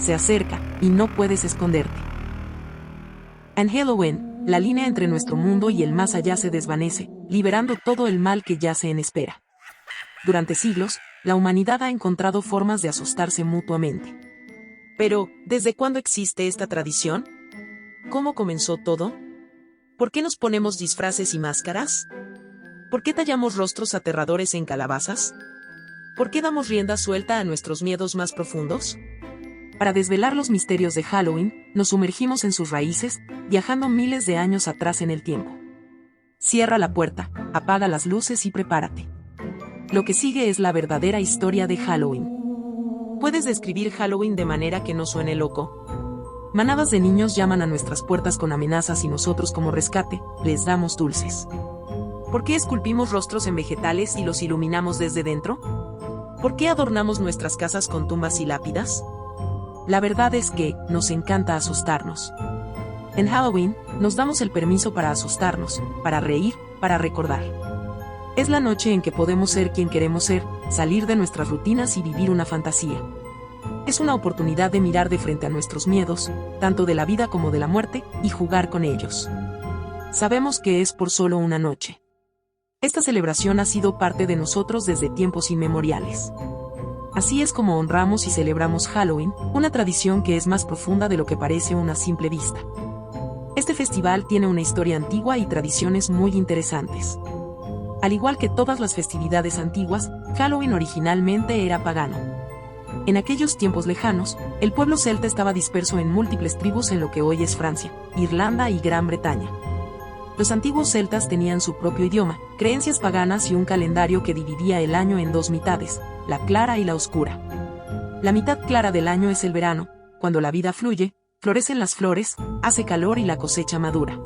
se acerca, y no puedes esconderte. En Halloween, la línea entre nuestro mundo y el más allá se desvanece, liberando todo el mal que yace en espera. Durante siglos, la humanidad ha encontrado formas de asustarse mutuamente. Pero, ¿desde cuándo existe esta tradición? ¿Cómo comenzó todo? ¿Por qué nos ponemos disfraces y máscaras? ¿Por qué tallamos rostros aterradores en calabazas? ¿Por qué damos rienda suelta a nuestros miedos más profundos? Para desvelar los misterios de Halloween, nos sumergimos en sus raíces, viajando miles de años atrás en el tiempo. Cierra la puerta, apaga las luces y prepárate. Lo que sigue es la verdadera historia de Halloween. ¿Puedes describir Halloween de manera que no suene loco? Manadas de niños llaman a nuestras puertas con amenazas y nosotros, como rescate, les damos dulces. ¿Por qué esculpimos rostros en vegetales y los iluminamos desde dentro? ¿Por qué adornamos nuestras casas con tumbas y lápidas? La verdad es que nos encanta asustarnos. En Halloween, nos damos el permiso para asustarnos, para reír, para recordar. Es la noche en que podemos ser quien queremos ser, salir de nuestras rutinas y vivir una fantasía. Es una oportunidad de mirar de frente a nuestros miedos, tanto de la vida como de la muerte, y jugar con ellos. Sabemos que es por solo una noche. Esta celebración ha sido parte de nosotros desde tiempos inmemoriales. Así es como honramos y celebramos Halloween, una tradición que es más profunda de lo que parece a una simple vista. Este festival tiene una historia antigua y tradiciones muy interesantes. Al igual que todas las festividades antiguas, Halloween originalmente era pagano. En aquellos tiempos lejanos, el pueblo celta estaba disperso en múltiples tribus en lo que hoy es Francia, Irlanda y Gran Bretaña. Los antiguos celtas tenían su propio idioma, creencias paganas y un calendario que dividía el año en dos mitades, la clara y la oscura. La mitad clara del año es el verano, cuando la vida fluye, florecen las flores, hace calor y la cosecha madura.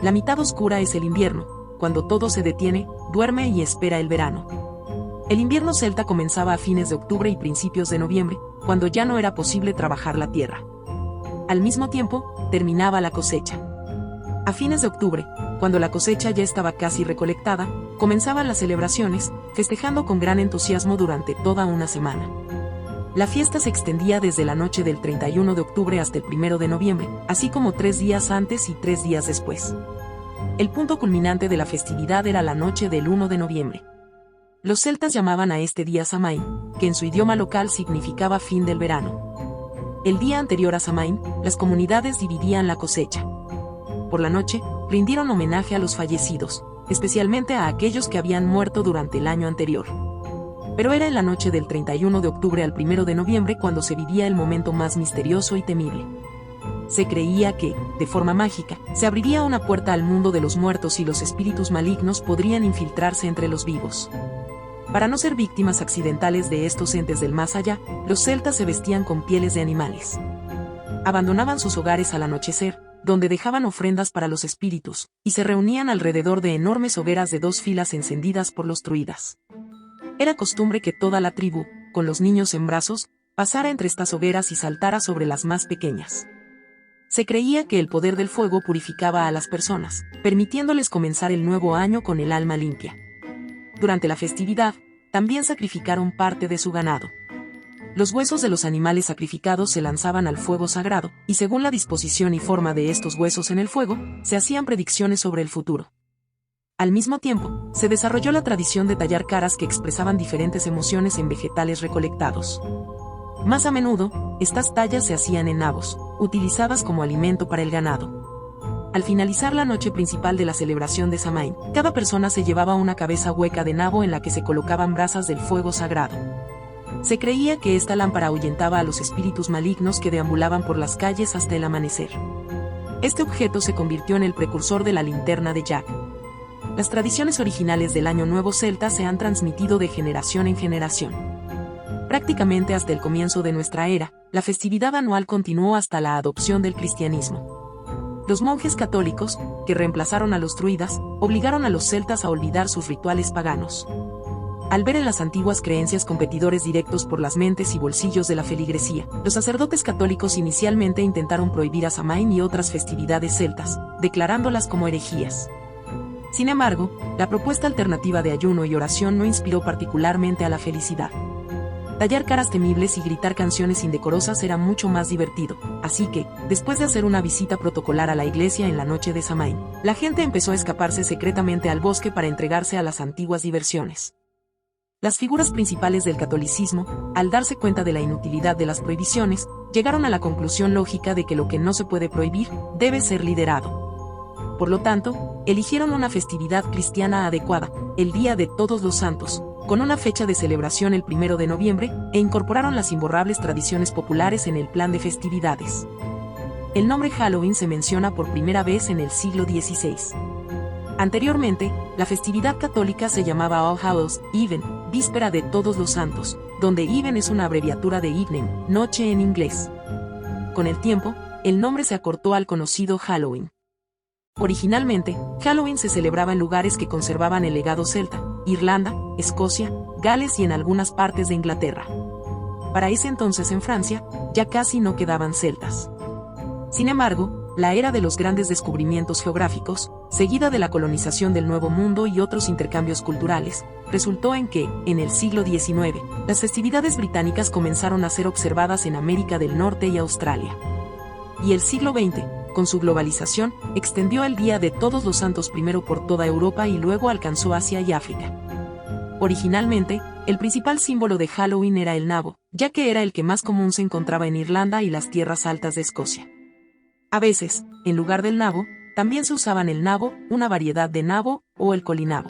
La mitad oscura es el invierno, cuando todo se detiene, duerme y espera el verano. El invierno celta comenzaba a fines de octubre y principios de noviembre, cuando ya no era posible trabajar la tierra. Al mismo tiempo, terminaba la cosecha. A fines de octubre, cuando la cosecha ya estaba casi recolectada, comenzaban las celebraciones, festejando con gran entusiasmo durante toda una semana. La fiesta se extendía desde la noche del 31 de octubre hasta el 1 de noviembre, así como 3 días antes y 3 días después. El punto culminante de la festividad era la noche del 1 de noviembre. Los celtas llamaban a este día Samaín, que en su idioma local significaba fin del verano. El día anterior a Samaín, las comunidades dividían la cosecha. Por la noche, rindieron homenaje a los fallecidos, especialmente a aquellos que habían muerto durante el año anterior. Pero era en la noche del 31 de octubre al 1 de noviembre cuando se vivía el momento más misterioso y temible. Se creía que, de forma mágica, se abriría una puerta al mundo de los muertos y los espíritus malignos podrían infiltrarse entre los vivos. Para no ser víctimas accidentales de estos entes del más allá, los celtas se vestían con pieles de animales. Abandonaban sus hogares al anochecer, donde dejaban ofrendas para los espíritus, y se reunían alrededor de enormes hogueras de 2 filas encendidas por los druidas. Era costumbre que toda la tribu, con los niños en brazos, pasara entre estas hogueras y saltara sobre las más pequeñas. Se creía que el poder del fuego purificaba a las personas, permitiéndoles comenzar el nuevo año con el alma limpia. Durante la festividad, también sacrificaron parte de su ganado. Los huesos de los animales sacrificados se lanzaban al fuego sagrado, y según la disposición y forma de estos huesos en el fuego, se hacían predicciones sobre el futuro. Al mismo tiempo, se desarrolló la tradición de tallar caras que expresaban diferentes emociones en vegetales recolectados. Más a menudo, estas tallas se hacían en nabos, utilizadas como alimento para el ganado. Al finalizar la noche principal de la celebración de Samaín, cada persona se llevaba una cabeza hueca de nabo en la que se colocaban brasas del fuego sagrado. Se creía que esta lámpara ahuyentaba a los espíritus malignos que deambulaban por las calles hasta el amanecer. Este objeto se convirtió en el precursor de la linterna de Jack. Las tradiciones originales del Año Nuevo celta se han transmitido de generación en generación. Prácticamente hasta el comienzo de nuestra era, la festividad anual continuó hasta la adopción del cristianismo. Los monjes católicos, que reemplazaron a los druidas, obligaron a los celtas a olvidar sus rituales paganos. Al ver en las antiguas creencias competidores directos por las mentes y bolsillos de la feligresía, los sacerdotes católicos inicialmente intentaron prohibir a Samaín y otras festividades celtas, declarándolas como herejías. Sin embargo, la propuesta alternativa de ayuno y oración no inspiró particularmente a la felicidad. Tallar caras temibles y gritar canciones indecorosas era mucho más divertido, así que, después de hacer una visita protocolar a la iglesia en la noche de Samhain, la gente empezó a escaparse secretamente al bosque para entregarse a las antiguas diversiones. Las figuras principales del catolicismo, al darse cuenta de la inutilidad de las prohibiciones, llegaron a la conclusión lógica de que lo que no se puede prohibir, debe ser liderado. Por lo tanto, eligieron una festividad cristiana adecuada, el Día de Todos los Santos, con una fecha de celebración el 1 de noviembre, e incorporaron las imborrables tradiciones populares en el plan de festividades. El nombre Halloween se menciona por primera vez en el siglo XVI. Anteriormente, la festividad católica se llamaba All Hallows Even, víspera de Todos los Santos, donde Even es una abreviatura de evening, noche en inglés. Con el tiempo, el nombre se acortó al conocido Halloween. Originalmente, Halloween se celebraba en lugares que conservaban el legado celta, Irlanda, Escocia, Gales y en algunas partes de Inglaterra. Para ese entonces en Francia, ya casi no quedaban celtas. Sin embargo, la era de los grandes descubrimientos geográficos, seguida de la colonización del Nuevo Mundo y otros intercambios culturales, resultó en que, en el siglo XIX, las festividades británicas comenzaron a ser observadas en América del Norte y Australia. Y el siglo XX, con su globalización, extendió el Día de Todos los Santos primero por toda Europa y luego alcanzó Asia y África. Originalmente, el principal símbolo de Halloween era el nabo, ya que era el que más común se encontraba en Irlanda y las tierras altas de Escocia. A veces, en lugar del nabo, también se usaban el nabo, una variedad de nabo, o el colinabo.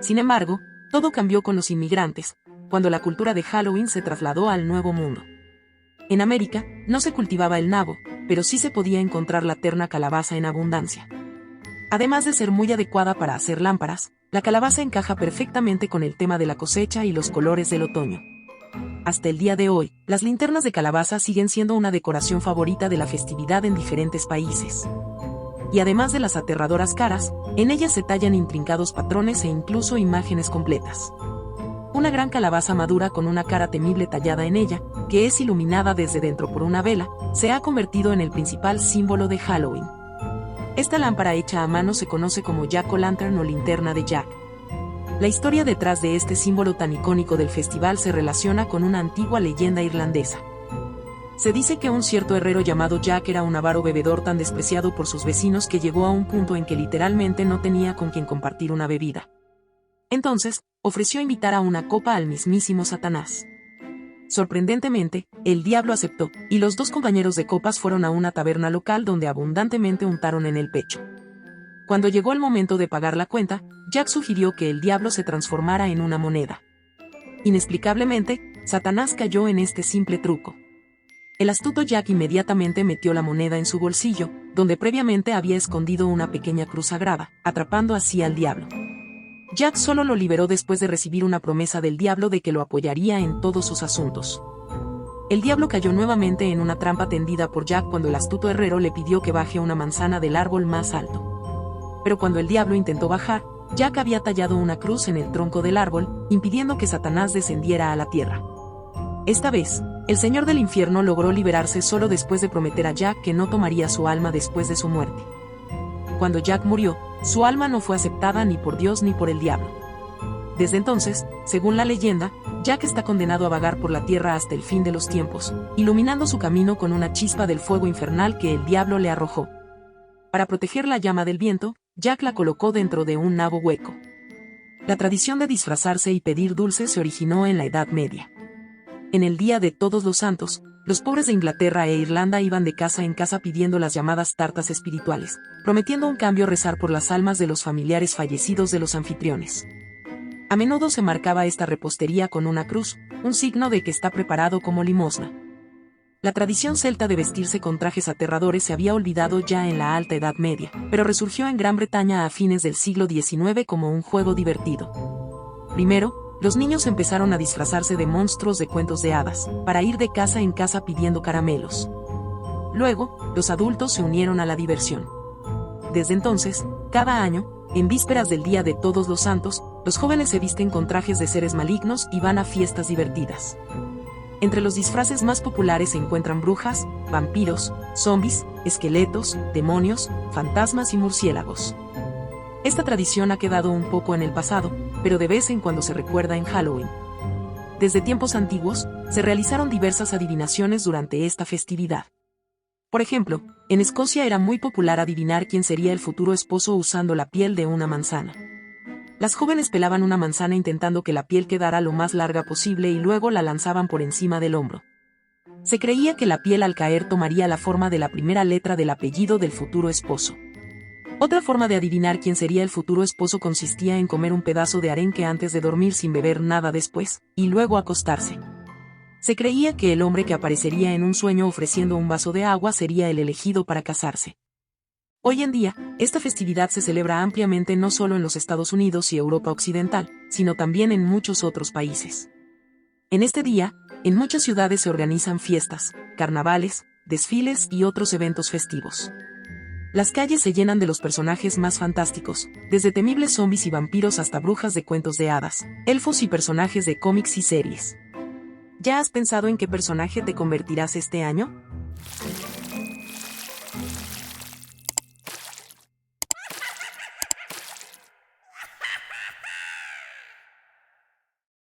Sin embargo, todo cambió con los inmigrantes, cuando la cultura de Halloween se trasladó al Nuevo Mundo. En América, no se cultivaba el nabo, pero sí se podía encontrar la terna calabaza en abundancia. Además de ser muy adecuada para hacer lámparas, la calabaza encaja perfectamente con el tema de la cosecha y los colores del otoño. Hasta el día de hoy, las linternas de calabaza siguen siendo una decoración favorita de la festividad en diferentes países. Y además de las aterradoras caras, en ellas se tallan intrincados patrones e incluso imágenes completas. Una gran calabaza madura con una cara temible tallada en ella, que es iluminada desde dentro por una vela, se ha convertido en el principal símbolo de Halloween. Esta lámpara hecha a mano se conoce como Jack-o'-lantern o linterna de Jack. La historia detrás de este símbolo tan icónico del festival se relaciona con una antigua leyenda irlandesa. Se dice que un cierto herrero llamado Jack era un avaro bebedor tan despreciado por sus vecinos que llegó a un punto en que literalmente no tenía con quien compartir una bebida. Entonces, ofreció invitar a una copa al mismísimo Satanás. Sorprendentemente, el diablo aceptó, y los dos compañeros de copas fueron a una taberna local donde abundantemente untaron en el pecho. Cuando llegó el momento de pagar la cuenta, Jack sugirió que el diablo se transformara en una moneda. Inexplicablemente, Satanás cayó en este simple truco. El astuto Jack inmediatamente metió la moneda en su bolsillo, donde previamente había escondido una pequeña cruz sagrada, atrapando así al diablo. Jack solo lo liberó después de recibir una promesa del diablo de que lo apoyaría en todos sus asuntos. El diablo cayó nuevamente en una trampa tendida por Jack cuando el astuto herrero le pidió que baje una manzana del árbol más alto. Pero cuando el diablo intentó bajar, Jack había tallado una cruz en el tronco del árbol, impidiendo que Satanás descendiera a la tierra. Esta vez, el Señor del Infierno logró liberarse solo después de prometer a Jack que no tomaría su alma después de su muerte. Cuando Jack murió, su alma no fue aceptada ni por Dios ni por el diablo. Desde entonces, según la leyenda, Jack está condenado a vagar por la tierra hasta el fin de los tiempos, iluminando su camino con una chispa del fuego infernal que el diablo le arrojó. Para proteger la llama del viento, Jack la colocó dentro de un nabo hueco. La tradición de disfrazarse y pedir dulces se originó en la Edad Media. En el Día de Todos los Santos, los pobres de Inglaterra e Irlanda iban de casa en casa pidiendo las llamadas tartas espirituales, prometiendo un cambio rezar por las almas de los familiares fallecidos de los anfitriones. A menudo se marcaba esta repostería con una cruz, un signo de que está preparado como limosna. La tradición celta de vestirse con trajes aterradores se había olvidado ya en la Alta Edad Media, pero resurgió en Gran Bretaña a fines del siglo XIX como un juego divertido. Primero, los niños empezaron a disfrazarse de monstruos de cuentos de hadas, para ir de casa en casa pidiendo caramelos. Luego, los adultos se unieron a la diversión. Desde entonces, cada año, en vísperas del Día de Todos los Santos, los jóvenes se visten con trajes de seres malignos y van a fiestas divertidas. Entre los disfraces más populares se encuentran brujas, vampiros, zombies, esqueletos, demonios, fantasmas y murciélagos. Esta tradición ha quedado un poco en el pasado, pero de vez en cuando se recuerda en Halloween. Desde tiempos antiguos, se realizaron diversas adivinaciones durante esta festividad. Por ejemplo, en Escocia era muy popular adivinar quién sería el futuro esposo usando la piel de una manzana. Las jóvenes pelaban una manzana intentando que la piel quedara lo más larga posible y luego la lanzaban por encima del hombro. Se creía que la piel al caer tomaría la forma de la primera letra del apellido del futuro esposo. Otra forma de adivinar quién sería el futuro esposo consistía en comer un pedazo de arenque antes de dormir sin beber nada después, y luego acostarse. Se creía que el hombre que aparecería en un sueño ofreciendo un vaso de agua sería el elegido para casarse. Hoy en día, esta festividad se celebra ampliamente no solo en los Estados Unidos y Europa Occidental, sino también en muchos otros países. En este día, en muchas ciudades se organizan fiestas, carnavales, desfiles y otros eventos festivos. Las calles se llenan de los personajes más fantásticos, desde temibles zombies y vampiros hasta brujas de cuentos de hadas, elfos y personajes de cómics y series. ¿Ya has pensado en qué personaje te convertirás este año?